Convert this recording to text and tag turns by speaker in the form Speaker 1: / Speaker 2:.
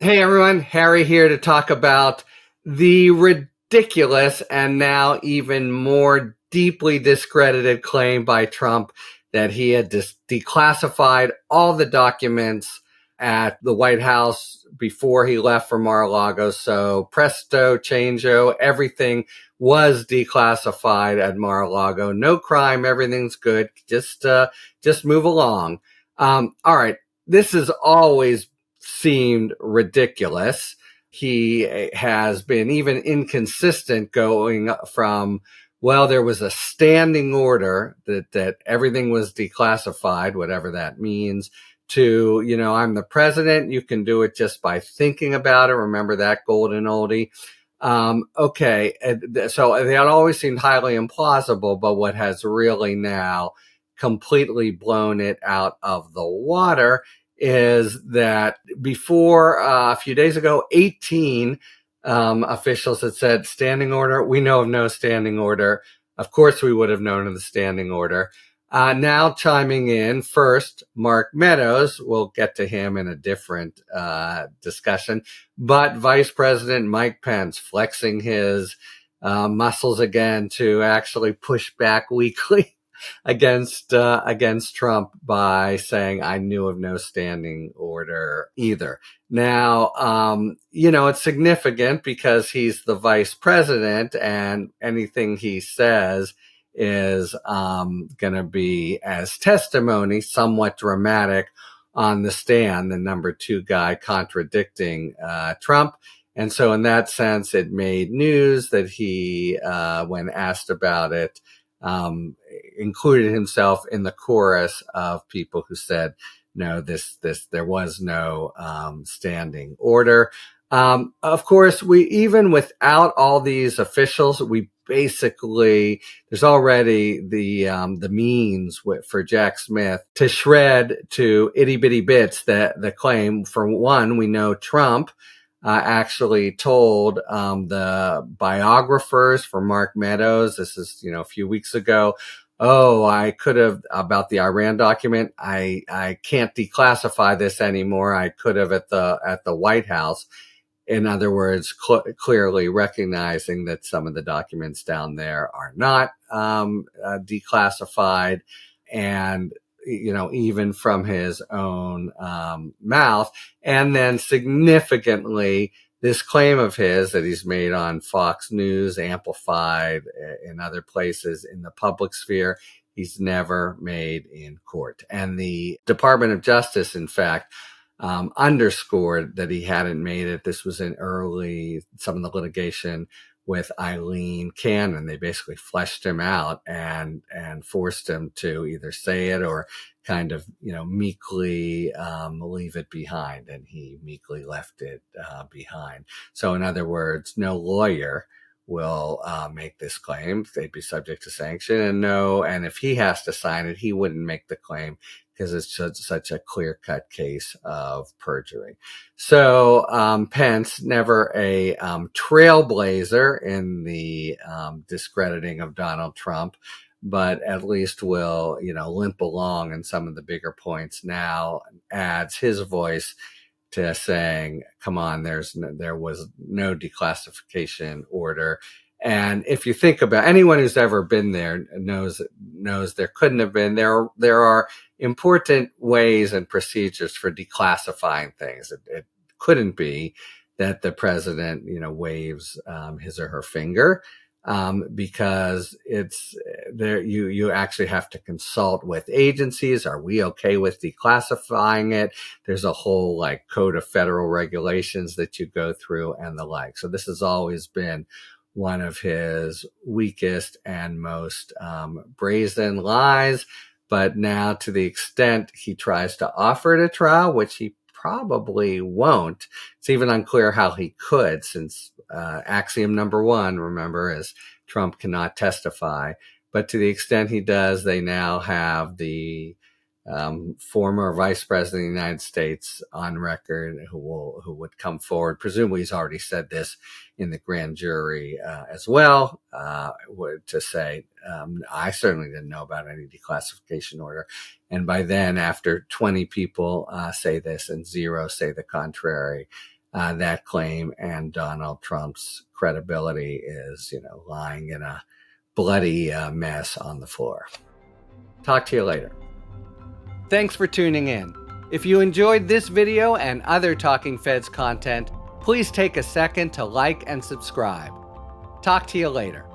Speaker 1: Hey everyone, Harry here to talk about the ridiculous and now even more deeply discredited claim by Trump that he had declassified all the documents at the White House before he left for Mar-a-Lago. So presto, changeo, everything was declassified at Mar-a-Lago. No crime, everything's good. Just move along. All right, this has always seemed ridiculous. He has been even inconsistent going from, well, there was a standing order that everything was declassified, whatever that means, to, I'm the president. You can do it just by thinking about it. Remember that golden oldie? Okay. So they had always seemed highly implausible, but what has really now completely blown it out of the water is that before a few days ago, 18 officials had said standing order. We know of no standing order. Of course, we would have known of the standing order. Now chiming in first, Mark Meadows. We'll get to him in a different discussion. But Vice President Mike Pence flexing his muscles again to actually push back weekly against Trump by saying I knew of no standing order either. Now, it's significant because he's the vice president, and anything he says is going to be as testimony, somewhat dramatic on the stand, the number two guy contradicting Trump. And so in that sense, it made news that he, when asked about it, included himself in the chorus of people who said, no, there was no standing order. Of course, even without all these officials, we basically, there's already the means for Jack Smith to shred to itty bitty bits the claim. For one, we know Trump actually told the biographers for Mark Meadows, this is, a few weeks ago, oh, I could have, about the Iran document, I can't declassify this anymore. I could have at the White House. In other words, clearly recognizing that some of the documents down there are not declassified, and even from his own mouth. And then significantly, this claim of his that he's made on Fox News, amplified in other places in the public sphere, he's never made in court. And the Department of Justice, in fact, underscored that he hadn't made it. This was in some of the litigation with Eileen Cannon. They basically fleshed him out and forced him to either say it or kind of, meekly leave it behind. And he meekly left it behind. So in other words, no lawyer will make this claim. They'd be subject to sanction. And if he has to sign it, he wouldn't make the claim because it's such a clear-cut case of perjury. So Pence, never a trailblazer in the discrediting of Donald Trump, but at least will, limp along in some of the bigger points now, adds his voice to saying, come on, there was no declassification order. And if you think about anyone who's ever been there knows there couldn't have been. There are important ways and procedures for declassifying things. It couldn't be that the president, waves his or her finger, because it's there. You actually have to consult with agencies. Are we okay with declassifying it? There's a whole code of federal regulations that you go through and the like. So this has always been one of his weakest and most brazen lies. But now, to the extent he tries to offer it a trial, which he probably won't, it's even unclear how he could, since axiom number one, remember, is Trump cannot testify. But to the extent he does, they now have the former vice president of the United States on record who would come forward. Presumably he's already said this in the grand jury as well, to say, I certainly didn't know about any declassification order. And by then, after 20 people say this and 0 say the contrary, that claim, and Donald Trump's credibility is, lying in a bloody mess on the floor. Talk to you later. Thanks for tuning in. If you enjoyed this video and other Talking Feds content, please take a second to like and subscribe. Talk to you later.